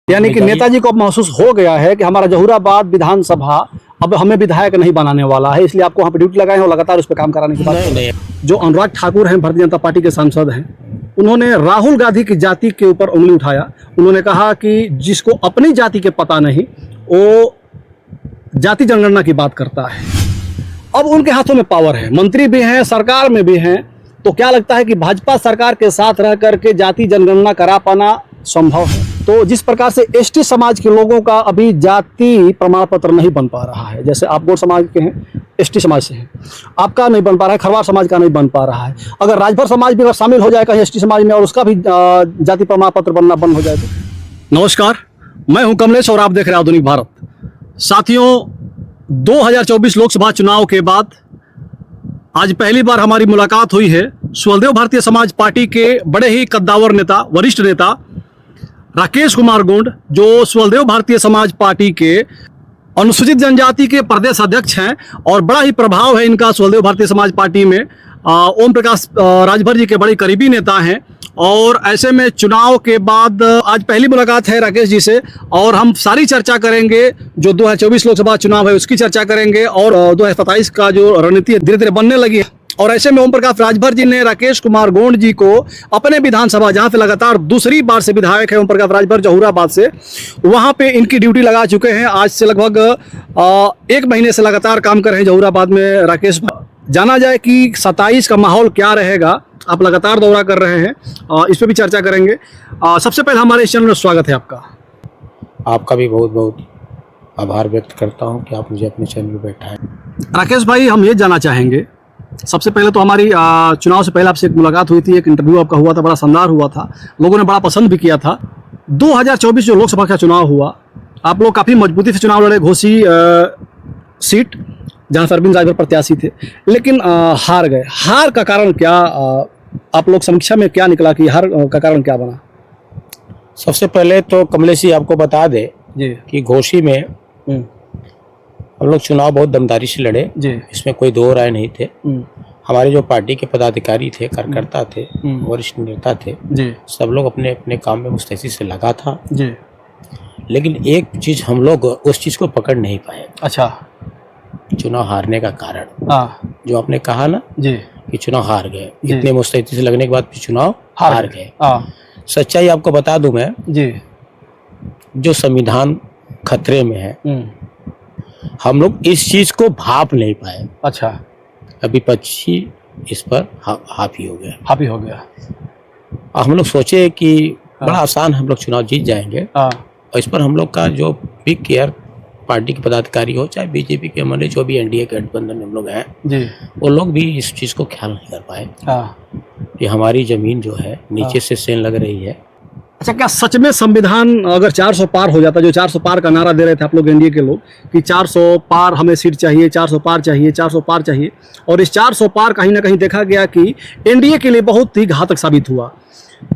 यानी कि नेताजी को अब महसूस हो गया है कि हमारा जहूराबाद विधानसभा अब हमें विधायक नहीं बनाने वाला है, इसलिए आपको वहाँ पे ड्यूटी लगाए हैं और लगातार उस पर काम कराने की बात कर रहे हैं। जो अनुराग ठाकुर हैं, भारतीय जनता पार्टी के सांसद हैं, उन्होंने राहुल गांधी की जाति के ऊपर उंगली उठाया। उन्होंने कहा कि जिसको अपनी जाति के पता नहीं वो जाति जनगणना की बात करता है। अब उनके हाथों में पावर है, मंत्री भी हैं, सरकार में भी हैं, तो क्या लगता है कि भाजपा सरकार के साथ रह करके जाति जनगणना करा पाना संभव है? तो जिस प्रकार से एसटी समाज के लोगों का अभी जाति प्रमाण पत्र नहीं बन पा रहा है, जैसे आप गौड़ समाज के हैं, एसटी समाज से हैं, आपका नहीं बन पा रहा है, खरवार समाज का नहीं बन पा रहा है, अगर राजभर समाज भी अगर शामिल हो जाए कहीं एसटी समाज में और उसका भी जाति प्रमाण पत्र बनना बंद हो जाए तो। नमस्कार, मैं हूं कमलेश और आप देख रहे हैं आधुनिक भारत। साथियों, 2024 लोकसभा चुनाव के बाद आज पहली बार हमारी मुलाकात हुई है स्वदेव भारतीय समाज पार्टी के बड़े ही कद्दावर नेता, वरिष्ठ नेता राकेश कुमार गोंड, जो स्वदेव भारतीय समाज पार्टी के अनुसूचित जनजाति के प्रदेश अध्यक्ष हैं और बड़ा ही प्रभाव है इनका स्वदेव भारतीय समाज पार्टी में। ओम प्रकाश राजभर जी के बड़े करीबी नेता हैं और ऐसे में चुनाव के बाद आज पहली मुलाकात है राकेश जी से और हम सारी चर्चा करेंगे। जो 2024 लोकसभा चुनाव है उसकी चर्चा करेंगे और 2027 का जो रणनीति है धीरे धीरे बनने लगी है। और ऐसे में ओम प्रकाश राजभर जी ने राकेश कुमार गोंड जी को अपने विधानसभा, जहां पे लगातार दूसरी बार से विधायक है ओम प्रकाश राजभर जहूराबाद से, वहां पे इनकी ड्यूटी लगा चुके हैं। आज से लगभग 1 महीने से लगातार काम कर रहे हैं जहूराबाद में राकेश। जाना जाए कि 27 का माहौल क्या रहेगा, आप लगातार दौरा कर रहे हैं, इस पर भी चर्चा करेंगे। सबसे पहले हमारे इस चैनल में स्वागत है आपका। आपका भी बहुत बहुत आभार व्यक्त करता हूं कि आप मुझे अपने चैनल पर बैठाएं। राकेश भाई, हम ये जानना चाहेंगे, सबसे पहले तो हमारी चुनाव से पहले आपसे एक मुलाकात हुई थी, एक इंटरव्यू आपका हुआ था, बड़ा शानदार हुआ था, लोगों ने बड़ा पसंद भी किया था। 2024 जो लोकसभा का चुनाव हुआ, आप लोग काफ़ी मजबूती से चुनाव लड़े, घोसी सीट जहाँ अरविंद राजभर प्रत्याशी थे, लेकिन हार गए। हार का कारण क्या, आप लोग समीक्षा में क्या निकला कि हार का कारण क्या बना? सबसे पहले तो कमलेश जी आपको बता दे कि घोसी में हम लोग चुनाव बहुत दमदारी से लड़े, इसमें कोई दो राय नहीं थे। हमारे जो पार्टी के पदाधिकारी थे, कार्यकर्ता थे, वरिष्ठ नेता थे, सब लोग अपने अपने काम में मुस्तैदी से लगा था। लेकिन एक चीज हम लोग उस चीज को पकड़ नहीं पाए। अच्छा, चुनाव हारने का कारण जो आपने कहा ना कि चुनाव हार गए, इतने मुस्तैदी से लगने के बाद भी चुनाव हार गए। सच्चाई आपको बता दूं मैं, जो संविधान खतरे में है, हम लोग इस चीज को भाप नहीं पाए। अच्छा, अभी विपक्षी इस पर हावी हो गया। हम लोग सोचे कि बड़ा आसान हम लोग चुनाव जीत जाएंगे और इस पर हम लोग का जो भी केयर पार्टी के पदाधिकारी हो, चाहे बीजेपी के हमारे जो भी एनडीए के गठबंधन में हम लोग हैं, वो लोग भी इस चीज को ख्याल नहीं कर पाए कि हमारी जमीन जो है नीचे से सेन लग रही है। अच्छा, क्या सच में संविधान अगर 400 पार हो जाता, जो 400 पार का नारा दे रहे थे आप लोग एनडीए के लोग कि 400 पार हमें सीट चाहिए, 400 पार चाहिए, 400 पार चाहिए, और इस 400 पार कहीं ना कहीं देखा गया कि एनडीए के लिए बहुत ही घातक साबित हुआ,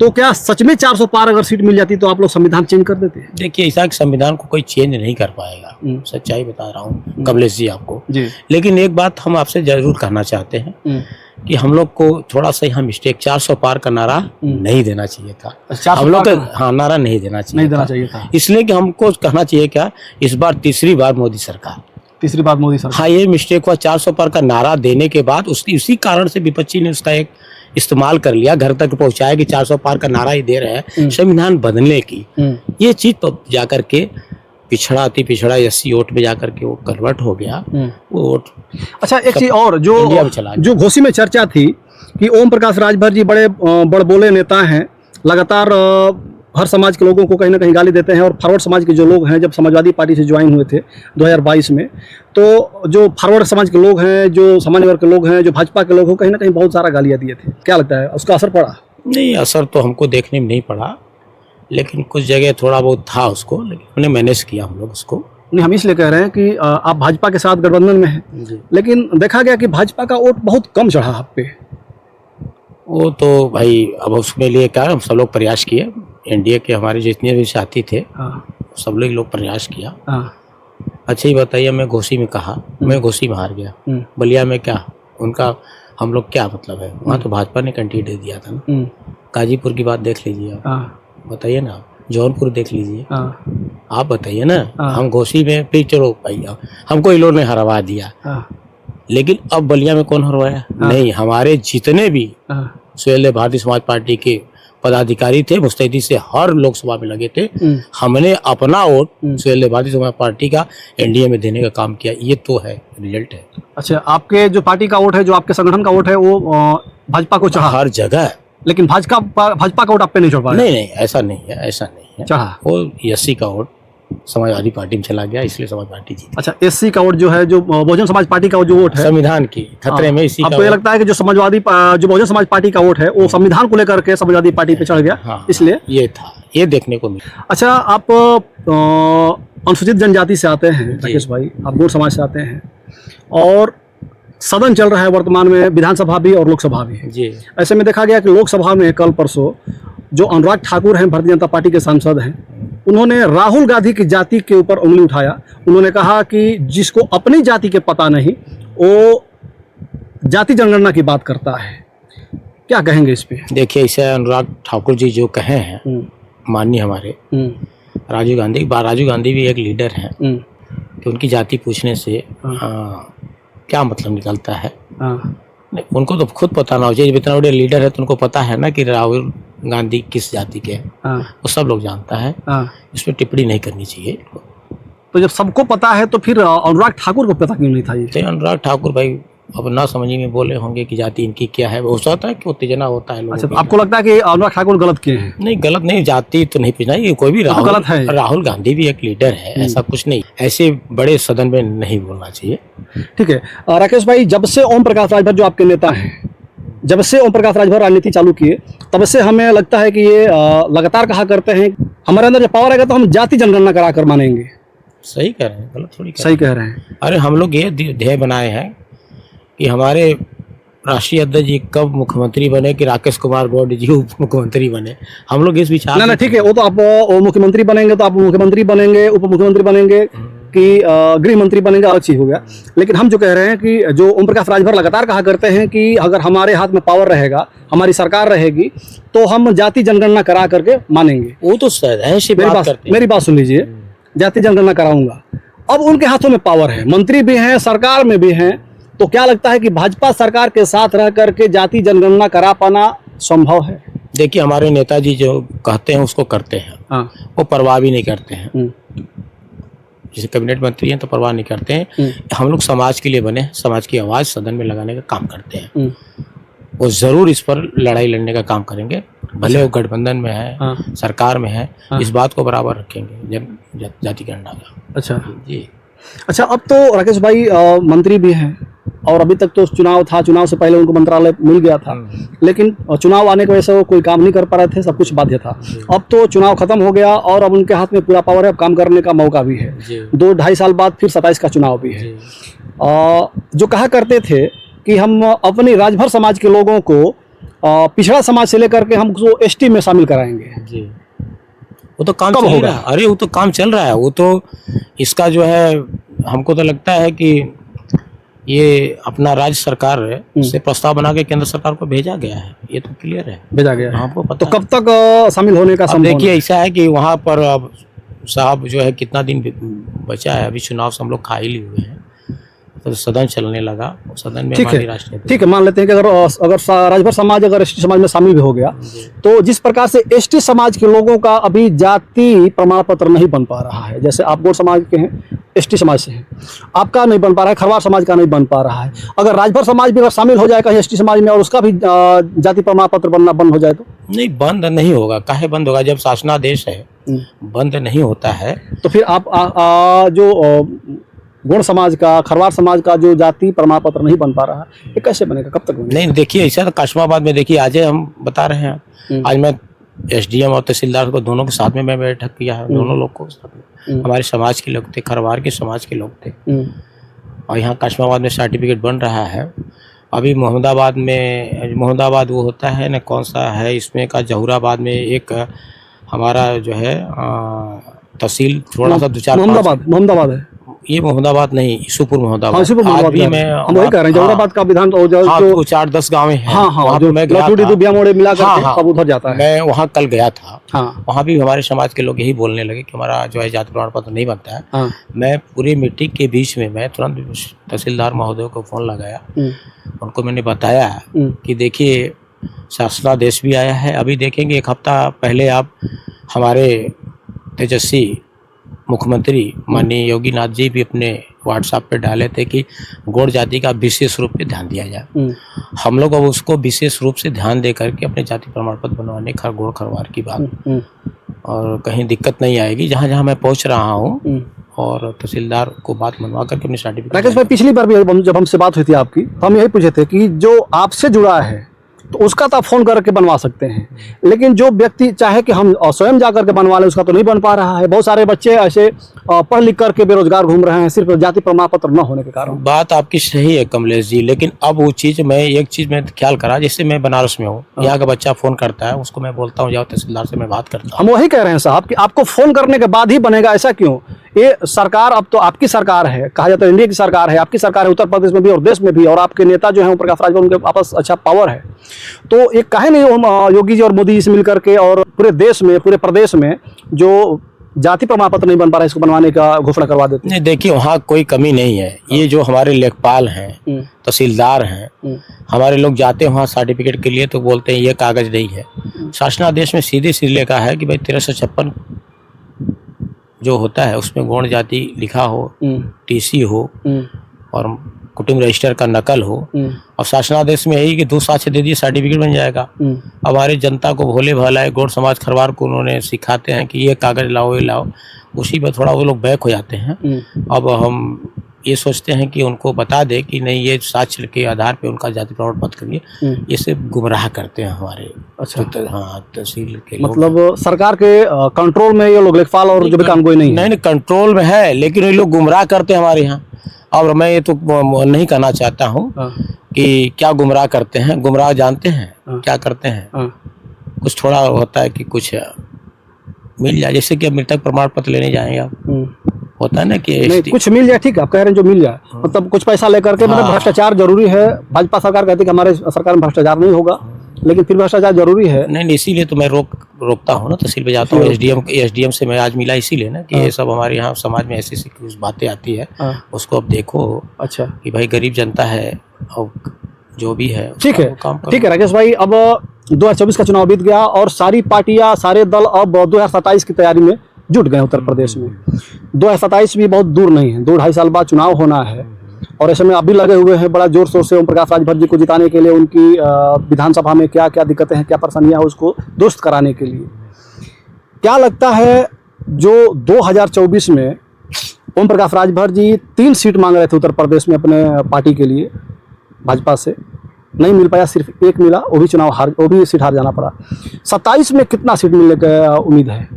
तो क्या सच में 400 पार अगर सीट मिल जाती तो आप लोग संविधान चेंज कर देते? देखिए, ऐसा कि संविधान को कोई चेंज नहीं कर पाएगा, सच्चाई बता रहा हूँ कमलेश जी आपको। लेकिन एक बात हम आपसे जरूर कहना चाहते हैं कि हम लोग को थोड़ा सा यहाँ मिस्टेक, 400 पार का नारा नहीं देना चाहिए था। हम लोग का नारा नहीं देना चाहिए था। इसलिए कि हमको कहना चाहिए क्या, इस बार तीसरी बार मोदी सरकार। हाँ, ये मिस्टेक हुआ। 400 पार का नारा देने के बाद उसी कारण से विपक्षी ने उसका एक इस्तेमाल कर लिया, घर तक पहुंचाया कि 400 पार का नारा ही दे रहे हैं संविधान बदलने की। ये चीज तो जाकर के पिछड़ा 80 वोट में जाकर के वो कन्वर्ट हो गया वो वोट। अच्छा, एक चीज और जो घोसी में चर्चा थी कि ओम प्रकाश राजभर जी बड़े बड़बोले नेता हैं, लगातार हर समाज के लोगों को कहीं ना कहीं गाली देते हैं, और फॉरवर्ड समाज के जो लोग हैं, जब समाजवादी पार्टी से ज्वाइन हुए थे 2022 में, तो जो फॉरवर्ड समाज के लोग हैं, जो समाज वर्ग के लोग हैं, जो भाजपा के लोग हैं, कहीं ना कहीं बहुत सारा गालियाँ दिए थे। क्या लगता है उसका असर पड़ा? नहीं, असर तो हमको देखने में नहीं पड़ा, लेकिन कुछ जगह थोड़ा बहुत था उसको, लेकिन हमने मैनेज किया हम लोग उसको। नहीं, हम इसलिए कह रहे हैं कि आप भाजपा के साथ गठबंधन में हैं, लेकिन देखा गया कि भाजपा का वोट बहुत कम चढ़ा आप पे। वो तो भाई अब उसमें लिए क्या, हम सब लोग प्रयास किए, एनडीए के हमारे जितने भी साथी थे सब लोग प्रयास किया। अच्छा, ही बताइए, मैं घोसी में कहा, मैं घोसी में हार गया, बलिया में क्या उनका हम लोग क्या मतलब है, वहाँ तो भाजपा ने कैंडिडेट दे दिया था ना। गाजीपुर की बात देख लीजिए आप, बताइए ना आप, जौनपुर देख लीजिए, हाँ आप बताइए ना। हाँ। हम घोसी में फिर चलो भाई, हमको इन लोगों ने हरवा दिया, हाँ लेकिन अब बलिया में कौन हरवाया? नहीं, हमारे जितने भी हाँ सुहेलदेव भारतीय समाज पार्टी के पदाधिकारी थे, मुस्तैदी से हर लोकसभा में लगे थे। हमने अपना वोट सुहेलदेव भारतीय समाज पार्टी का एनडीए में देने का काम किया। ये तो है, रिजल्ट है। अच्छा, आपके जो पार्टी का वोट है, जो आपके संगठन का वोट है, वो भाजपा को चढ़ा, हर जगह। लेकिन भाजपा का वोट आप पे नहीं चढ़ पाया? नहीं, ऐसा नहीं है, ऐसा नहीं है। चढ़ा वो एससी का वोट समाजवादी पार्टी में चला गया, इसलिए समाज पार्टी जीती। अच्छा, एससी का वोट जो है, जो बहुजन समाज पार्टी का जो वोट है, संविधान की खतरे में इसी आपको ये लगता है कि जो बहुजन समाज पार्टी का वोट है, वो संविधान को लेकर के समाजवादी पार्टी पे चढ़ गया? हाँ, इसलिए ये था, ये देखने को मिला। अच्छा, आप अनुसूचित जनजाति से आते हैं राकेश भाई, आप गौड़ समाज से आते हैं, और सदन चल रहा है वर्तमान में, विधानसभा भी और लोकसभा भी है जी। ऐसे में देखा गया कि लोकसभा में कल परसों जो अनुराग ठाकुर हैं, भारतीय जनता पार्टी के सांसद हैं, उन्होंने राहुल गांधी की जाति के ऊपर उंगली उठाया। उन्होंने कहा कि जिसको अपनी जाति के पता नहीं, वो जाति जनगणना की बात करता है। क्या कहेंगे इस पे? देखिए, इसे अनुराग ठाकुर जी जो कहे हैं, माननीय हमारे राजीव गांधी भी एक लीडर हैं, कि उनकी जाति पूछने से क्या मतलब निकलता है। उनको तो खुद पता ना हो चाहिए, इतना बड़े लीडर है तो उनको पता है ना कि राहुल गांधी किस जाति के हैं। वो सब लोग जानता है, इस पर टिप्पणी नहीं करनी चाहिए। तो जब सबको पता है तो फिर अनुराग ठाकुर को पता क्यों नहीं था? ये अनुराग ठाकुर भाई अब ना समझी में बोले होंगे कि जाति इनकी क्या है। हो सकता है कि उत्तेजना होता है लोगों अच्छा, तो को। आपको लगता है कि अनुराग ठाकुर गलत किए हैं? नहीं, गलत नहीं, जाति तो नहीं पूछना, ये कोई भी तो गलत है। राहुल गांधी भी एक लीडर है, ऐसा कुछ नहीं। ऐसे बड़े सदन में नहीं बोलना चाहिए। ठीक है राकेश भाई, जब से ओम प्रकाश राजभर जो आपके नेता हैं, जब से ओम प्रकाश राजभर राजनीति चालू किए, तब से हमें लगता है कि ये लगातार कहा करते हैं हमारे अंदर जब पावर आएगा तो हम जाति जनगणना करा कर मानेंगे। सही कह रहे हैं, गलत थोड़ी सही कह रहे हैं। अरे हम लोग ये ध्येय बनाए हैं कि हमारे राष्ट्रीय अध्यक्ष जी कब मुख्यमंत्री बने कि राकेश कुमार गौड़ जी उप मुख्यमंत्री बने। हम लोग इस विचार ना ठीक है, वो तो आप मुख्यमंत्री बनेंगे तो आप मुख्यमंत्री बनेंगे, उप मुख्यमंत्री बनेंगे कि गृह मंत्री बनेंगे, अलग चीज हो गया। लेकिन हम जो कह रहे हैं कि जो ओम प्रकाश राजभर लगातार कहा करते हैं कि अगर हमारे हाथ में पावर रहेगा, हमारी सरकार रहेगी, तो हम जाति जनगणना करा करके मानेंगे। वो तो ऐसी बात करते हैं। मेरी बात सुन लीजिए, जाति जनगणना कराऊंगा। अब उनके हाथों में पावर है, मंत्री भी हैं, सरकार में भी हैं, तो क्या लगता है कि भाजपा सरकार के साथ रह करके जाति जनगणना करा पाना संभव है? देखिए, हमारे नेताजी जो कहते हैं उसको करते हैं। वो परवाह भी नहीं करते हैं। जैसे कैबिनेट मंत्री हैं तो परवाह नहीं करते हैं। हम लोग समाज के लिए बने, समाज की आवाज़ सदन में लगाने का काम करते हैं। वो ज़रूर इस पर लड़ाई लड़ने का काम करेंगे, भले वो गठबंधन में है, सरकार में है, इस बात को बराबर रखेंगे जाति गणना का। अच्छा जी। अच्छा, अब तो राकेश भाई मंत्री भी हैं, और अभी तक तो चुनाव था, चुनाव से पहले उनको मंत्रालय मिल गया था, लेकिन चुनाव आने की वजह से वो कोई काम नहीं कर पा रहे थे, सब कुछ बाध्य था। अब तो चुनाव खत्म हो गया और अब उनके हाथ में पूरा पावर है, अब काम करने का मौका भी है। 2-2.5 साल बाद फिर 27 का चुनाव भी है। जो कहा करते थे कि हम अपनी राजभर समाज के लोगों को पिछड़ा समाज से लेकर के हम उसको एसटी में शामिल कराएंगे। वो तो काम चल रहा है। अरे वो तो काम चल रहा है। वो तो इसका जो है, हमको तो लगता है कि ये अपना राज्य सरकार से प्रस्ताव बना के केंद्र सरकार को भेजा गया है। ये तो क्लियर है, भेजा गया है। आपको पता? तो कब तक शामिल होने का संभव? देखिए, ऐसा है कि वहाँ पर अब साहब जो है कितना दिन बचा है, अभी चुनाव से हम लोग खा ही लिए हुए हैं, तो सदन चलने लगा, सदन में हमारी राष्ट्रीय, ठीक है, मान लेते हैं कि अगर राजभर समाज अगर एसटी समाज में शामिल भी हो गया, तो जिस प्रकार से एसटी समाज के लोगों का अभी जाति प्रमाण पत्र नहीं बन पा रहा है, जैसे आप गौड़ समाज के हैं, एसटी समाज से हैं, आपका नहीं बन पा रहा है, खरवार समाज का नहीं बन पा रहा है, अगर राजभर समाज भी अगर शामिल हो जाए कहीं एसटी समाज में और उसका भी जाति प्रमाण पत्र बनना बंद हो जाए तो? नहीं, बंद नहीं होगा। काहे बंद होगा? जब शासनादेश है, बंद नहीं होता है। तो फिर आप जो गौड़ समाज का, खरवार समाज का जो जाति प्रमाण पत्र नहीं बन पा रहा है, ये कैसे बनेगा, कब तक बनेगा? नहीं, देखिए ऐसा तो काशमाबाद में देखिए, आज हम बता रहे हैं, आज मैं एसडीएम और तहसीलदार को दोनों के साथ में मैं बैठक किया है, दोनों लोग को साथ में, हमारे समाज के लोग थे, खरवार के समाज के लोग थे, और यहाँ काशमाबाद में सर्टिफिकेट बन रहा है। अभी मोहम्मदाबाद वो होता है ना, कौन सा है इसमें का, जहूराबाद में एक हमारा जो है तहसील, थोड़ा सा 2-4 मोहम्मदाबाद है, ये मोहम्मदाबाद नहीं, यूसुफपुर मोहम्मदाबाद। हाँ, यूसुफपुर मोहम्मदाबाद भी का मैं हम वही कह रहे हैं, जौहराबाद का विधान हाँ, जो 4-10 गाँव हैं। हाँ हाँ, वहाँ जो पे मैं गया लथुड़ी था। दुबिया मोड़े मिला हाँ, करके हाँ, तब उधर जाता है। मैं वहाँ कल गया था। हाँ वहाँ भी हमारे समाज के लोग यही बोलने लगे कि हमारा जो है जाति प्रमाण पत्र नहीं बनता है। हाँ मैं पूरी मीटिंग के बीच में मैं तुरंत तहसीलदार महोदय को फ़ोन लगाया, उनको मैंने बताया कि देखिए शासनादेश भी आया है। अभी देखेंगे 1 हफ्ता पहले आप हमारे तेजस्वी मुख्यमंत्री माननीय योगी नाथ जी भी अपने व्हाट्सएप पे डाले थे कि गौड़ जाति का विशेष रूप पे ध्यान दिया जाए। हम लोग अब उसको विशेष रूप से ध्यान दे करके अपने जाति प्रमाण पत्र बनवाने गौड़ खरवार की बात, और कहीं दिक्कत नहीं आएगी। जहाँ जहाँ मैं पहुँच रहा हूँ और तहसीलदार को बात मनवा करके अपनी सर्टिफिकेट। राकेश भाई, पिछली बार भी जब हमसे बात हुई थी आपकी, तो हम यही पूछे थे कि जो आपसे जुड़ा है तो उसका तो आप फोन करके बनवा सकते हैं, लेकिन जो व्यक्ति चाहे कि हम स्वयं जा करके बनवा लें उसका तो नहीं बन पा रहा है। बहुत सारे बच्चे ऐसे पढ़ लिख करके बेरोजगार घूम रहे हैं सिर्फ जाति प्रमाण पत्र न होने के कारण। बात आपकी सही है कमलेश जी, लेकिन अब वो चीज़ एक चीज़ में ख्याल करा, जैसे मैं बनारस में हूँ, यहाँ का बच्चा फ़ोन करता है, उसको मैं बोलता हूँ जाओ तहसीलदार से मैं बात करता हूँ। हम वही कह रहे हैं साहब कि आपको फोन करने के बाद ही बनेगा, ऐसा क्यों? ये सरकार अब तो आपकी सरकार है, कहा जाता है इंडिया की सरकार है, आपकी सरकार है उत्तर प्रदेश में भी और देश में भी, और आपके नेता जो है प्रकाश राजभर, उनके आपस अच्छा पावर है। तो एक काहे नहीं हम योगी जी और मोदी जी से मिल करके और पूरे देश में, पूरे प्रदेश में जो जाति प्रमाण पत्र नहीं बन पा रहा है इसको बनवाने का घोषणा करवा देते हैं। नहीं, देखिए वहाँ कोई कमी नहीं है। ये जो हमारे लेखपाल हैं, तहसीलदार हैं, हमारे लोग जाते हैं वहाँ सर्टिफिकेट के लिए तो बोलते हैं ये कागज नहीं है। शासनादेश में सीधे सीधे लिखा है कि भाई 1356 जो होता है उसमें गौड़ जाति लिखा हो, टीसी हो और कुटुंब रजिस्टर का नकल हो, और शासनादेश में यही कि 2 साक्ष्य दे दिए सर्टिफिकेट बन जाएगा। हमारे जनता को भोले भालाए गौड़ समाज खरवार को उन्होंने सिखाते हैं कि ये कागज लाओ, ये लाओ, उसी में थोड़ा वो लोग बैक हो जाते हैं। अब हम ये सोचते हैं कि उनको बता दे कि नहीं, ये साक्ष्य के आधार पे उनका जाति प्रमाण पत्र करिए। ये सिर्फ गुमराह करते हैं हमारे। अच्छा, हाँ, तहसील के मतलब सरकार के कंट्रोल में ये लोग लेखपाल और जो भी काम कोई नहीं है। नहीं, कंट्रोल में है, लेकिन ये लोग गुमराह करते हैं हमारे यहाँ। और मैं ये तो नहीं कहना चाहता हूँ कि क्या गुमराह करते हैं। गुमराह जानते हैं क्या करते हैं? कुछ थोड़ा होता है कि कुछ मिल जाए, जैसे कि अब मृतक प्रमाण पत्र लेने जाएंगे आप, होता है ना कि नहीं, कुछ मिल जाए, ठीक है, आप कह रहे हैं जो मिल जाए, मतलब कुछ पैसा लेकर के। मतलब भ्रष्टाचार जरूरी है। भाजपा सरकार कहती है कि हमारे सरकार में भ्रष्टाचार नहीं होगा, लेकिन फिर भ्रष्टाचार जरूरी है। नहीं, इसीलिए तो मैं रोकता हूँ ना, तहसील पे जाता हूँ। एसडीएम से मैं आज मिला इसीलिए ना कि ये सब हमारे यहाँ समाज में ऐसी कुछ बातें आती है, उसको अब देखो। अच्छा, कि भाई गरीब जनता है और जो भी है ठीक है, ठीक है राकेश भाई। अब 2024 का चुनाव बीत गया और सारी पार्टियां, सारे दल अब 2027 की तैयारी में जुट गए उत्तर प्रदेश में। 2027 भी बहुत दूर नहीं है, 2-2.5 साल बाद चुनाव होना है, और ऐसे में आप भी लगे हुए हैं बड़ा जोर शोर से ओम प्रकाश राजभर जी को जिताने के लिए। उनकी विधानसभा में क्या क्या दिक्कतें हैं, क्या परेशानियां हैं, उसको दुरुस्त कराने के लिए। क्या लगता है जो 2024 में ओम प्रकाश राजभर जी 3 सीट मांग रहे थे उत्तर प्रदेश में अपने पार्टी के लिए, भाजपा से नहीं मिल पाया, सिर्फ 1 मिला, वो भी सीट हार जाना पड़ा। 27 में कितना सीट मिलने का उम्मीद है?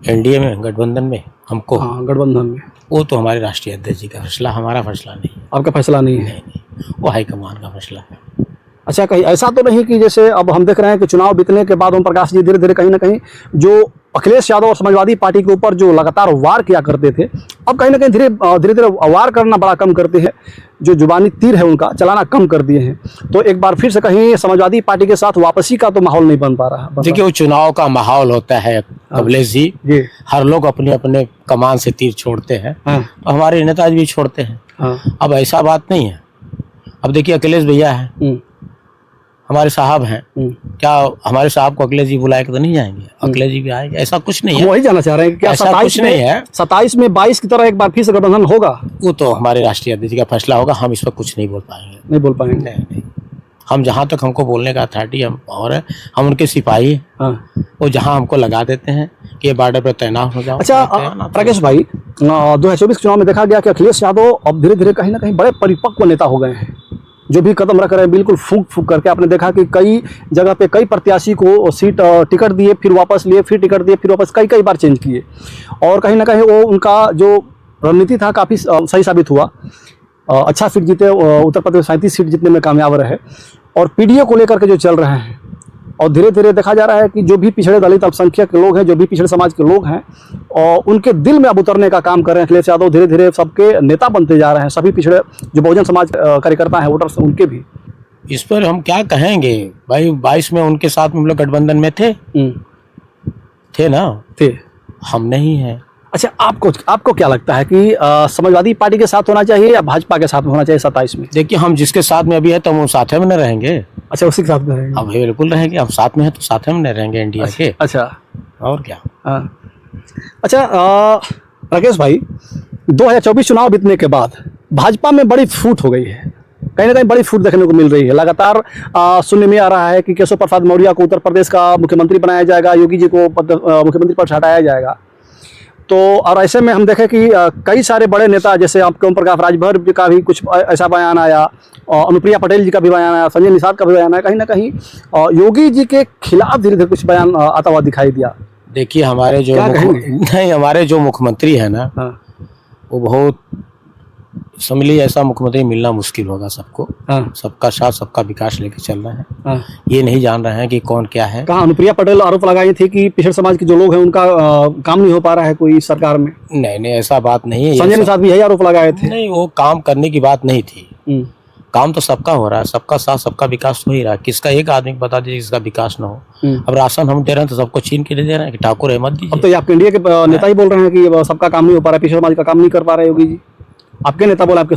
एनडीए में, गठबंधन में हमको? हाँ, गठबंधन में। वो तो हमारे राष्ट्रीय अध्यक्ष जी का फैसला, हमारा फैसला नहीं। आपका फैसला नहीं है? नहीं, वो हाईकमान का फैसला है। अच्छा, कहीं ऐसा तो नहीं कि जैसे अब हम देख रहे हैं कि चुनाव बीतने के बाद ओम प्रकाश जी धीरे धीरे कहीं ना कहीं जो अखिलेश यादव और समाजवादी पार्टी के ऊपर जो लगातार वार किया करते थे, अब कहीं ना कहीं धीरे धीरे वार करना बड़ा कम करते हैं, जो जुबानी तीर है उनका चलाना कम कर दिए हैं। तो एक बार फिर से कहीं समाजवादी पार्टी के साथ वापसी का तो माहौल नहीं बन पा रहा। देखिए, वो चुनाव का माहौल होता है कमलेश जी, हर लोग अपने अपने कमान से तीर छोड़ते हैं, तो हमारे नेताजी भी छोड़ते हैं। अब ऐसा बात नहीं है। अब देखिए, अखिलेश भैया है, हमारे साहब हैं, क्या हमारे साहब को अखिलेश जी बुलाए के तो नहीं जाएंगे? अखिलेश जी भी आएंगे, ऐसा कुछ नहीं है। वही जानना चाह रहे हैं कि क्या 27 में 22 की तरह एक बार फिर से गठबंधन होगा? वो तो हमारे राष्ट्रीय अध्यक्ष का फैसला होगा, हम इस पर कुछ नहीं बोल पाएंगे। नहीं बोल पाएंगे? नहीं। हम जहाँ तक हमको बोलने का अथॉरिटी और है, हम उनके सिपाही हैं। वो जहाँ हमको लगा देते हैं कि ये बॉर्डर पर तैनात हो जाओ। अच्छा राकेश भाई, 2024 चुनाव में देखा गया कि अखिलेश यादव अब धीरे धीरे कहीं ना कहीं बड़े परिपक्व नेता हो गए हैं। जो भी कदम रख रहे हैं बिल्कुल फूंक करके। आपने देखा कि कई जगह पे कई प्रत्याशी को सीट टिकट दिए, फिर वापस लिए, फिर टिकट दिए, फिर वापस, कई बार चेंज किए, और कहीं ना कहीं वो उनका जो रणनीति था काफ़ी सही साबित हुआ। अच्छा सीट जीते, उत्तर प्रदेश 37 सीट जीतने में कामयाब रहे। और पीडीए को लेकर के जो चल रहे हैं, और धीरे धीरे देखा जा रहा है कि जो भी पिछड़े दलित अल्पसंख्यक लोग हैं, जो भी पिछड़े समाज के लोग हैं, और उनके दिल में अब उतरने का काम कर रहे हैं अखिलेश यादव। धीरे धीरे सबके नेता बनते जा रहे हैं, सभी पिछड़े जो बहुजन समाज कार्यकर्ता हैं, वोटर्स, उनके भी। इस पर हम क्या कहेंगे भाई, 22 में उनके साथ हम लोग गठबंधन में थे ना, थे, हम नहीं हैं। अच्छा, आपको क्या लगता है कि समाजवादी पार्टी के साथ होना चाहिए या भाजपा के साथ होना चाहिए 27 में? देखिए, हम जिसके साथ में अभी है तो हम साथ में न रहेंगे। अच्छा, उसी के साथ में रहेंगे? अब बिल्कुल रहेंगे, हम साथ में हैं तो साथ में न रहेंगे इंडिया के। अच्छा, और क्या। अच्छा, राकेश भाई, 2024 चुनाव बीतने के बाद भाजपा में बड़ी फूट हो गई है, कहीं ना कहीं बड़ी फूट देखने को मिल रही है। लगातार सुनने में आ रहा है कि केशव प्रसाद मौर्य को उत्तर प्रदेश का मुख्यमंत्री बनाया जाएगा, योगी जी को मुख्यमंत्री पद से हटाया जाएगा। तो और ऐसे में हम देखें कि कई सारे बड़े नेता, जैसे आपके ओम प्रकाश राजभर का भी कुछ ऐसा बयान आया, और अनुप्रिया पटेल जी का भी बयान आया, संजय निषाद का भी बयान आया, कहीं ना कहीं योगी जी के खिलाफ धीरे धीरे कुछ बयान आता हुआ दिखाई दिया। देखिए, हमारे जो मुख्यमंत्री है ना, वो बहुत समझ लीजिए ऐसा मुख्यमंत्री मिलना मुश्किल होगा सबको। सबका साथ, सबका विकास लेके चल रहे हैं। ये नहीं जान रहे हैं कि कौन क्या है। कहा अनुप्रिया पटेल आरोप लगाई थी कि पिछड़े समाज के जो लोग हैं उनका काम नहीं हो पा रहा है कोई सरकार में। नहीं, ऐसा बात नहीं है। संजय निषाद भी यही आरोप लगाए थे। नहीं, वो काम करने की बात नहीं थी। काम तो सबका हो रहा है, सबका साथ, सबका विकास हो ही रहा है। किसका एक आदमी को बता दीजिए जिसका विकास ना हो। अब राशन हम दे रहे हैं तो सबको छीन के दे दे रहे हैं कि ठाकुर अहमद दीजिए। अब तो ये आपके इंडिया के नेता ही बोल रहे हैं कि सबका काम नहीं हो पा रहा है, पिछड़े समाज का काम नहीं कर पा रहे योगी जी। आपके नेता बोला, आपके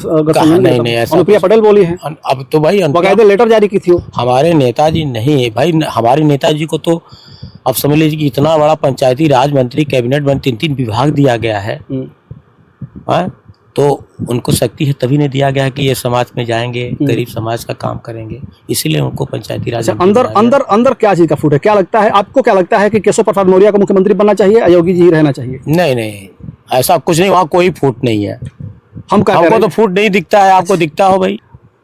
नहीं, ऐसा अनुप्रिया पटेल बोली है। अब तो भाई बकायदे लेटर जारी की थी वो। हमारे नेताजी नहीं है भाई, हमारे नेताजी को तो अब समझ लीजिए कि इतना बड़ा पंचायती राज मंत्री, कैबिनेट में 3 विभाग दिया गया है। तो उनको शक्ति है तभी नहीं दिया गया है कि ये समाज में जाएंगे, गरीब समाज का काम करेंगे, इसीलिए उनको पंचायती राज। अंदर क्या चीज का फूट है? क्या लगता है आपको, क्या लगता है कि केशव प्रसाद मौर्य को मुख्यमंत्री बनना चाहिए या योगी जी रहना चाहिए? नहीं, ऐसा कुछ नहीं, वहाँ कोई फूट नहीं है। हमको तो फूट नहीं दिखता है, आपको दिखता हो भाई?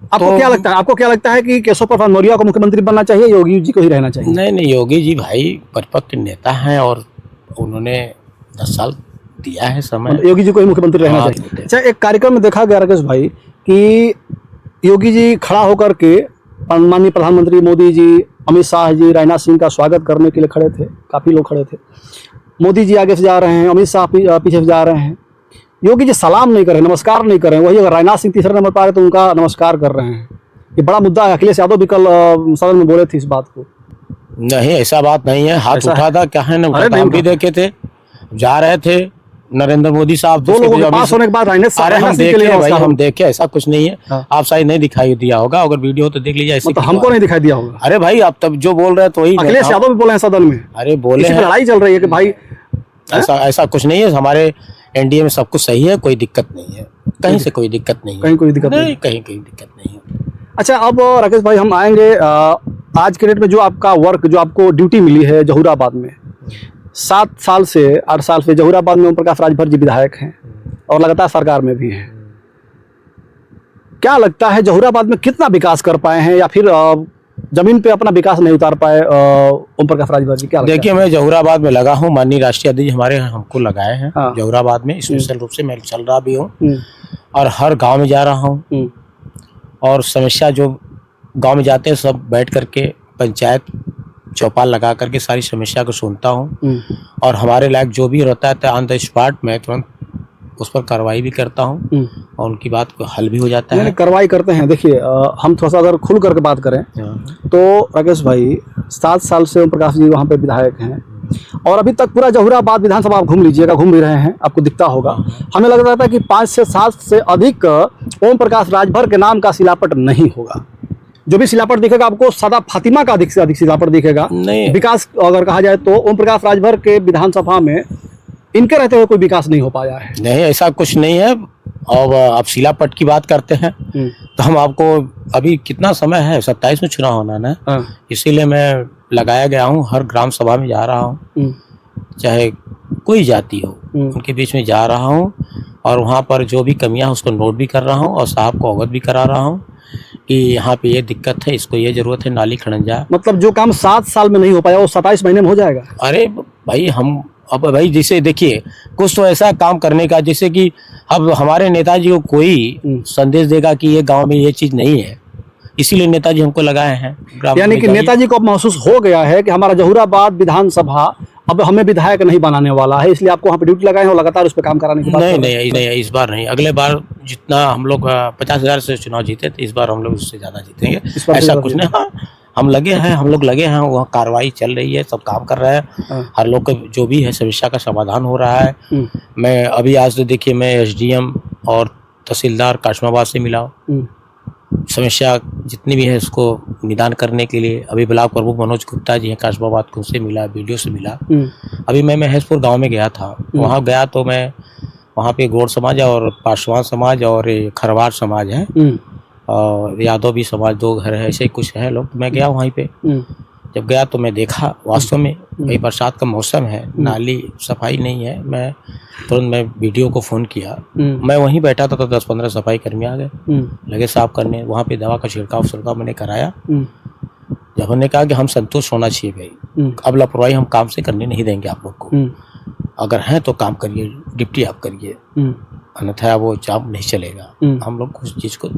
आपको क्या लगता है कि केशव प्रसाद मौर्य को मुख्यमंत्री बनना चाहिए, योगी जी को ही रहना चाहिए? नहीं, योगी जी भाई परिपक्व नेता हैं और उन्होंने 10 साल दिया है समय, योगी जी को ही मुख्यमंत्री रहना चाहिए। अच्छा, एक कार्यक्रम में देखा गया राकेश भाई कि योगी जी खड़ा होकर के माननीय प्रधानमंत्री मोदी जी, अमित शाह जी, राजनाथ सिंह का स्वागत करने के लिए खड़े थे। काफी लोग खड़े थे। मोदी जी आगे से जा रहे हैं, अमित शाह पीछे से जा रहे हैं। योगी जी सलाम नहीं कर रहे, नमस्कार नहीं कर रहे हैं। वही अगर राजनाथ सिंह तीसरे नंबर पर आ गए तो उनका नमस्कार कर रहे हैं। ये बड़ा मुद्दा है। अखिलेश यादव भी कल सदन में बोले थे इस बात को। नहीं, ऐसा बात नहीं है। हाथ उठा था, क्या है ना, हम भी देखे थे, जा रहे थे नरेंद्र मोदी साहब, 2 लोगों के पास होने के बाद हम देखे, ऐसा कुछ नहीं है। आप शायद नहीं दिखाई दिया होगा, अगर वीडियो तो देख लीजिए। तो हमको नहीं दिखाई दिया होगा। अरे भाई, आप तब जो बोल रहे हैं तो वही अखिलेश यादव भी बोले हैं सदन में। अरे बोले, लड़ाई चल रही है कि भाई ऐसा कुछ नहीं है। हमारे एनडीए में सब कुछ सही है, कोई दिक्कत नहीं है, कहीं से कोई दिक्कत नहीं है, कहीं कोई दिक्कत नहीं, कहीं दिक्कत नहीं है। अच्छा, अब राकेश भाई हम आएंगे आज के डेट में जो आपका वर्क, जो आपको ड्यूटी मिली है जहूराबाद में, 7 साल से 8 साल से जहूराबाद में ओम प्रकाश राजभर जी विधायक हैं और लगातार सरकार में भी हैं। क्या लगता है जहूराबाद में कितना विकास कर पाए हैं या फिर जमीन पे अपना विकास नहीं उतार पाए ओम प्रकाश राजभर जी? क्या देखिए, मैं जहूराबाद में लगा हूँ, माननीय राष्ट्रीय अध्यक्ष हमारे हमको लगाए हैं। जहूराबाद में स्पेशल रूप से मैं चल रहा भी हूँ और हर गांव में जा रहा हूँ और समस्या जो गांव में जाते हैं सब बैठ करके पंचायत चौपाल लगा करके सारी समस्या को सुनता हूँ और हमारे लायक जो भी रहता है ऑन द स्पॉट मैं तुरंत उस पर कार्रवाई भी करता हूँ और उनकी बात को हल भी हो जाता है। कार्रवाई करते हैं। देखिए, हम थोड़ा सा अगर खुल करके बात करें तो राकेश भाई 7 साल से ओम प्रकाश जी वहाँ पे विधायक हैं और अभी तक पूरा जहूराबाद विधानसभा आप घूम लीजिएगा, घूम भी रहे हैं, आपको दिखता होगा। हमें लग रहा था कि 5 से 7 से अधिक ओम प्रकाश राजभर के नाम का शिलापट नहीं होगा। जो भी शिलापट दिखेगा आपको सादा फातिमा का अधिक से अधिक शिलापट दिखेगा। विकास अगर कहा जाए तो ओम प्रकाश राजभर के विधानसभा में इनके रहते हुए कोई विकास नहीं हो पाया है। नहीं, ऐसा कुछ नहीं है। और आप शिलापट की बात करते हैं तो हम आपको अभी कितना समय है, 27 में चुनाव होना ना, इसीलिए मैं लगाया गया हूँ, हर ग्राम सभा में जा रहा हूँ, चाहे कोई जाति हो उनके बीच में जा रहा हूँ और वहाँ पर जो भी कमियां उसको नोट भी कर रहा हूँ और साहब को अवगत भी करा रहा हूँ कि यहाँ पे ये दिक्कत है, इसको ये जरूरत है, नाली खड़ंजा। मतलब जो काम 7 साल में नहीं हो पाया वो 27 महीने में हो जाएगा। अरे भाई, हम अब भाई जैसे देखिए कुछ तो ऐसा काम करने का, जैसे कि अब हमारे नेताजी को कोई संदेश देगा कि ये गांव में ये चीज़ नहीं है इसीलिए नेताजी हमको लगाए हैं। यानी कि नेताजी को अब महसूस हो गया है कि हमारा जहूराबाद विधानसभा अब हमें विधायक नहीं बनाने वाला है, इसलिए आपको वहाँ पे ड्यूटी लगाए हैं और लगातार उस पर काम कराने की बात कर रहे हैं। नहीं, इस बार नहीं। अगले बार जितना हम लोग 50,000 से चुनाव जीते थे, इस बार हम लोग उससे ज्यादा जीतेंगे, ऐसा कुछ नहीं। हाँ, हम लोग लगे हैं, वहाँ कार्रवाई चल रही है, सब काम कर रहे हैं, हर लोग का जो भी है समस्या का समाधान हो रहा है। मैं अभी आज तो देखिए मैं एसडीएम और तहसीलदार काशमाबाद से मिला हूँ, समस्या जितनी भी है उसको निदान करने के लिए। अभी ब्लॉक प्रमुख मनोज गुप्ता जी हैं काशमाबाद, उनसे मिला, वीडियो से मिला। अभी मैं महेशपुर गांव में गया था, वहाँ गया तो मैं वहाँ पे गौड़ समाज और पासवान समाज और खरवार समाज है और यादव भी समाज, 2 घर है, ऐसे कुछ है लोग। मैं गया वहीं पे, जब गया तो मैं देखा वास्तव में भाई बरसात का मौसम है, नाली सफाई नहीं है। मैं तुरंत मैं वीडियो को फ़ोन किया, मैं वहीं बैठा था तो 10-15 सफाई कर्मी आ गए, लगे साफ करने। वहाँ पे दवा का छिड़काव मैंने कराया। जब हमने कहा कि हम संतुष्ट होना चाहिए भाई, अब लापरवाही हम काम से करने नहीं देंगे आप लोग को, अगर हैं तो काम करिए, ड्यूटी आप करिए, अन्यथा वो जॉब नहीं चलेगा। हम लोग उस चीज़ को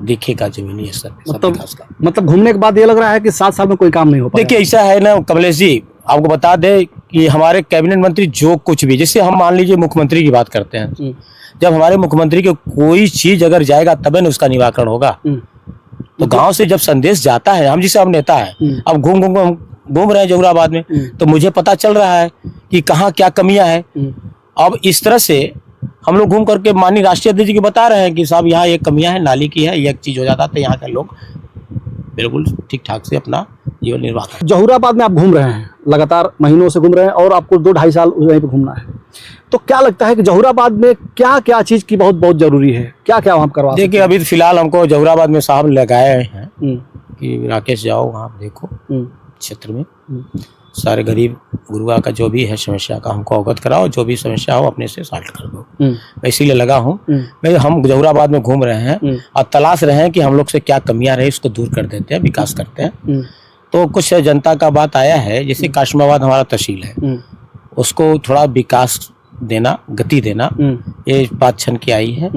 देखेगा जमीनी स्तर पे विकास का। मतलब घूमने के बाद ये लग रहा है कि 7 साल में कोई काम नहीं हो पाया। देखिए ऐसा है ना कमलेश जी, आपको बता दें कि हमारे कैबिनेट मंत्री जो कुछ भी, जैसे हम मान लीजिए मुख्यमंत्री की बात करते हैं, जब हमारे मुख्यमंत्री के कोई चीज अगर जाएगा तभी न उसका निराकरण होगा। तो गांव से जब संदेश जाता है, हम जिसे हम नेता है, अब घूम रहे हैं जहूराबाद में, तो मुझे पता चल रहा है कि कहाँ क्या कमियां हैं। अब इस तरह से हम लोग घूम करके माननीय राष्ट्रीय अध्यक्ष जी को बता रहे हैं कि साहब यहाँ एक कमियां है, नाली की है, ये एक चीज हो जाता तो यहाँ के लोग बिल्कुल ठीक ठाक से अपना जीवन निर्वाह करें। जहूराबाद में आप घूम रहे हैं, लगातार महीनों से घूम रहे हैं और आपको 2-2.5 साल वहीं पर घूमना है, तो क्या लगता है कि जहूराबाद में क्या क्या चीज़ की बहुत जरूरी है, क्या क्या वहाँ करवा? देखिए अभी फिलहाल हमको जहूराबाद में साहब लगाए हैं कि राकेश जाओ वहाँ देखो क्षेत्र में, सारे गरीब गुरुआ का जो भी है समस्या का हमको अवगत कराओ, जो भी समस्या हो अपने से सॉल्व कर दो। मैं इसीलिए लगा हूँ, मैं हम जहूराबाद में घूम रहे हैं और तलाश रहे हैं कि हम लोग से क्या कमियां रहे, इसको दूर कर देते हैं, विकास करते हैं। तो कुछ जनता का बात आया है, जैसे काशमाबाद हमारा तहसील है, उसको थोड़ा विकास देना, गति देना, ये बात छन की आई है।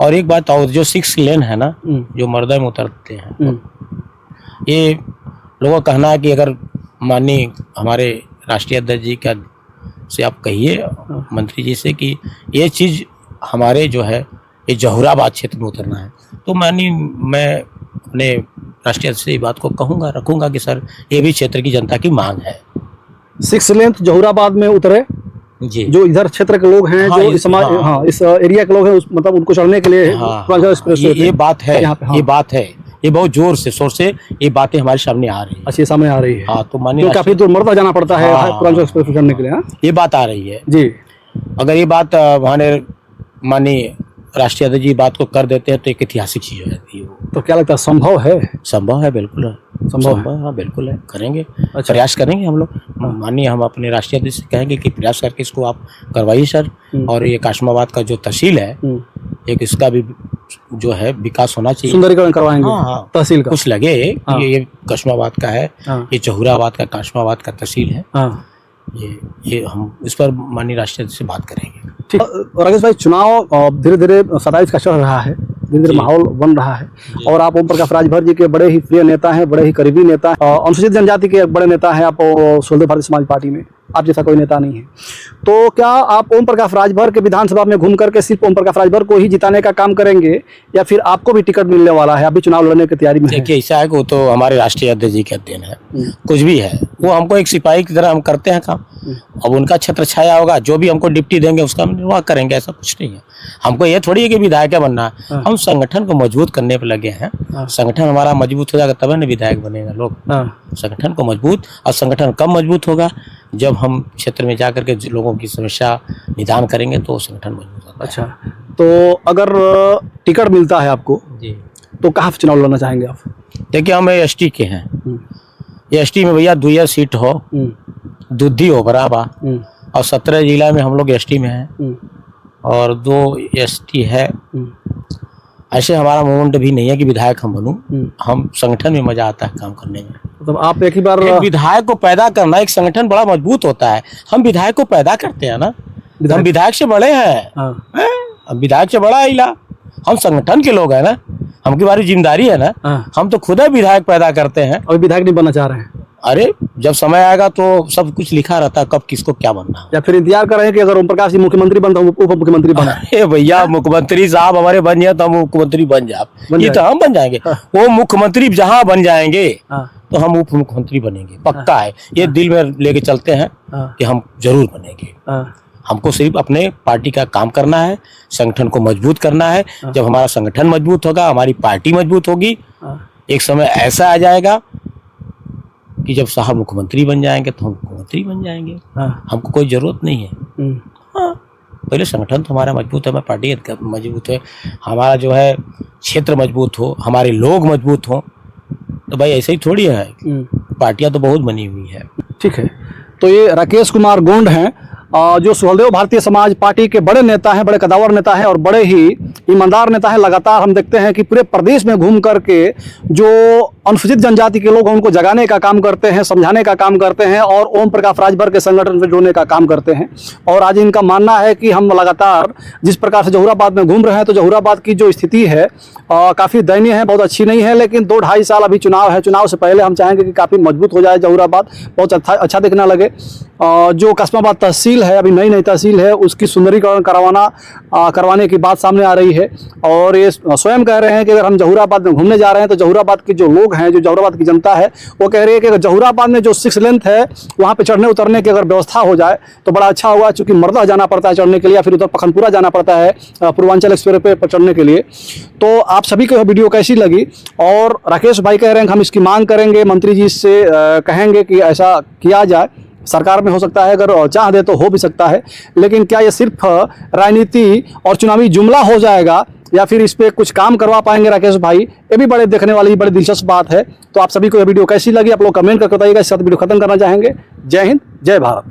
और एक बात और, जो 6 लेन है ना, जो मर्दा में उतरते हैं, ये लोगों का कहना है कि अगर माननीय हमारे राष्ट्रीय अध्यक्ष जी का से आप कहिए मंत्री जी से कि ये चीज़ हमारे जो है ये जहूराबाद क्षेत्र में उतरना है, तो मैं अपने राष्ट्रीय अध्यक्ष से ये बात को रखूंगा कि सर ये भी क्षेत्र की जनता की मांग है। 6 लेन जहूराबाद में उतरे जी, जो इधर क्षेत्र के लोग हैं, जो इस समाज, इस एरिया के लोग हैं, मतलब उनको चढ़ने के लिए ये बात है, ये बात है, ये बहुत जोर से शोर से ये बातें हमारे सामने आ रही है। अच्छा, सामने आ रही है। हाँ, तो मानिए काफी दूर मर्दा जाना पड़ता है पूर्वांचल एक्सप्रेस चढ़ने के लिए। ये बात आ रही है जी। अगर ये बात हमारे माननीय राष्ट्रीय अध्यक्ष जी बात को कर देते हैं तो एक ऐतिहासिक चीज हो जाती है। तो क्या लगता है, संभव है? संभव है, बिल्कुल है, संभव है, हाँ बिल्कुल है, करेंगे। अच्छा। प्रयास करेंगे हम लोग, माननीय हम अपने राष्ट्रीय अध्यक्ष से कहेंगे कि प्रयास करके इसको आप करवाइए सर। और ये काशमाबाद का जो तहसील है, एक इसका भी जो है विकास होना चाहिए, सुंदरीकरण करवाएंगे तहसील का। कुछ लगे ये काशमाबाद का है, ये जहूराबाद का काशमाबाद का तहसील है, ये हम इस पर माननीय राष्ट्रीय अध्यक्ष से बात करेंगे। ठीक। राकेश भाई, चुनाव धीरे धीरे 27 का चल रहा है, धीरे धीरे माहौल बन रहा है, और आप ओम प्रकाश राजभर जी के बड़े ही प्रिय नेता हैं, बड़े ही करीबी नेता हैं, अनुसूचित जनजाति के बड़े नेता हैं आप सुहेलदेव भारतीय समाज पार्टी में, आप जैसा कोई नेता नहीं है। तो क्या आप ओम प्रकाश राजभर के विधानसभा में घूम करके सिर्फ ओम प्रकाश राजभर को ही जिताने का काम करेंगे, या फिर आपको भी टिकट मिलने वाला है, अभी चुनाव लड़ने की तैयारी में? देखिए ऐसा है कि वो तो हमारे राष्ट्रीय अध्यक्ष जी के अध्ययन है, कुछ भी है, वो हमको एक सिपाही की तरह हम करते हैं काम। अब उनका छत्र छाया होगा, जो भी हमको डिप्टी देंगे उसका हम निर्वाह करेंगे, ऐसा कुछ नहीं है। हमको ये थोड़ी है कि विधायक बनना है, हम संगठन को मजबूत करने पर लगे हैं। संगठन हमारा मजबूत हो जाएगा तब न विधायक बनेगा लोग। संगठन को मजबूत, और संगठन कब मजबूत होगा, जब हम क्षेत्र में जाकर के लोगों की समस्या निदान करेंगे तो संगठन मजबूत होगा। अच्छा, तो अगर टिकट मिलता है आपको जी, तो कहाँ चुनाव लड़ना चाहेंगे आप? देखिए हम एसटी के हैं, एसटी में भैया 2 सीट हो, दुद्धि हो बराबर, और 17 जिला में हम लोग एसटी में हैं और 2 एसटी है। ऐसे हमारा मूवमेंट भी नहीं है कि विधायक हम बनूं, हम संगठन में मजा आता है काम करने में। मतलब आप एक ही बार विधायक को पैदा करना, एक संगठन बड़ा मजबूत होता है, हम विधायक को पैदा करते हैं ना, हम विधायक से बड़े हैं, हम विधायक से बड़ा इला, हम संगठन के लोग हैं ना, हमकी हमारी जिम्मेदारी है ना, हाँ। हम तो खुद ही विधायक पैदा करते हैं। अभी विधायक नहीं बनना चाह रहे हैं, अरे जब समय आएगा तो सब कुछ लिखा रहता है कब किसको क्या बनना है। या फिर इंतजार कर रहे हैं कि अगर ओम प्रकाश जी मुख्यमंत्री बनता हूँ उप मुख्यमंत्री बना? अरे भैया मुख्यमंत्री साहब हमारे बन जाए तो हम मुख्यमंत्री बन जाए, ये तो हम बन जाएंगे। वो मुख्यमंत्री जहाँ बन जाएंगे तो हम उप मुख्यमंत्री बनेंगे, पक्का है। ये दिल में लेके चलते हैं कि हम जरूर बनेंगे। हमको सिर्फ अपने पार्टी का काम करना है, संगठन को मजबूत करना है। जब हमारा संगठन मजबूत होगा, हमारी पार्टी मजबूत होगी, एक समय ऐसा आ जाएगा कि जब साहब मुख्यमंत्री बन जाएंगे तो हम मुख्यमंत्री बन जाएंगे। हमको कोई जरूरत नहीं है। पहले संगठन तो हमारा मजबूत है, हमारी पार्टी मजबूत है, हमारा जो है क्षेत्र मजबूत हो, हमारे लोग मजबूत हों, तो भाई ऐसे ही थोड़ी है। पार्टियां तो बहुत बनी हुई है। ठीक है, तो ये राकेश कुमार गोंड हैं, जो सुहलदेव भारतीय समाज पार्टी के बड़े नेता हैं, बड़े कदावर नेता हैं और बड़े ही ईमानदार नेता हैं। लगातार हम देखते हैं कि पूरे प्रदेश में घूम करके जो अनुसूचित जनजाति के लोग हैं उनको जगाने का काम करते हैं, समझाने का काम करते हैं और ओम प्रकाश राजभर के संगठन से जुड़ने का काम करते हैं। और आज इनका मानना है कि हम लगातार जिस प्रकार से जहूराबाद में घूम रहे हैं, तो जहूराबाद की जो स्थिति है काफ़ी दयनीय है, बहुत अच्छी नहीं है। लेकिन 2-2.5 साल अभी चुनाव है, चुनाव से पहले हम चाहेंगे कि काफ़ी मजबूत हो जाए जहूराबाद, बहुत अच्छा दिखना लगे। जो कस्बाबाद तहसील है, अभी नई तहसील है, उसकी सुंदरीकरण करवाने की बात सामने आ रही है। और ये स्वयं कह रहे हैं कि अगर हम जहूराबाद में घूमने जा रहे हैं तो जहूराबाद के जो लोग हैं, जो जहूराबाद की जनता है, वो कह रही है कि अगर जहूराबाद में जो 6 लेंथ है वहाँ पे चढ़ने उतरने की अगर व्यवस्था हो जाए तो बड़ा अच्छा होगा। चूँकि मरदह जाना पड़ता है चढ़ने के लिए, या फिर उधर पखनपुरा जाना पड़ता है पूर्वांचल एक्सप्रेस पे चढ़ने के लिए। तो आप सभी को वीडियो कैसी लगी? और राकेश भाई कह रहे हैं कि हम इसकी मांग करेंगे, मंत्री जी से कहेंगे कि ऐसा किया जाए। सरकार में हो सकता है, अगर चाह दे तो हो भी सकता है, लेकिन क्या ये सिर्फ राजनीति और चुनावी जुमला हो जाएगा या फिर इस पे कुछ काम करवा पाएंगे राकेश भाई? ये भी बड़े देखने वाली, बड़ी दिलचस्प बात है। तो आप सभी को ये वीडियो कैसी लगी आप लोग कमेंट करके बताइएगा। इस साथ वीडियो खत्म करना चाहेंगे। जय हिंद, जय भारत।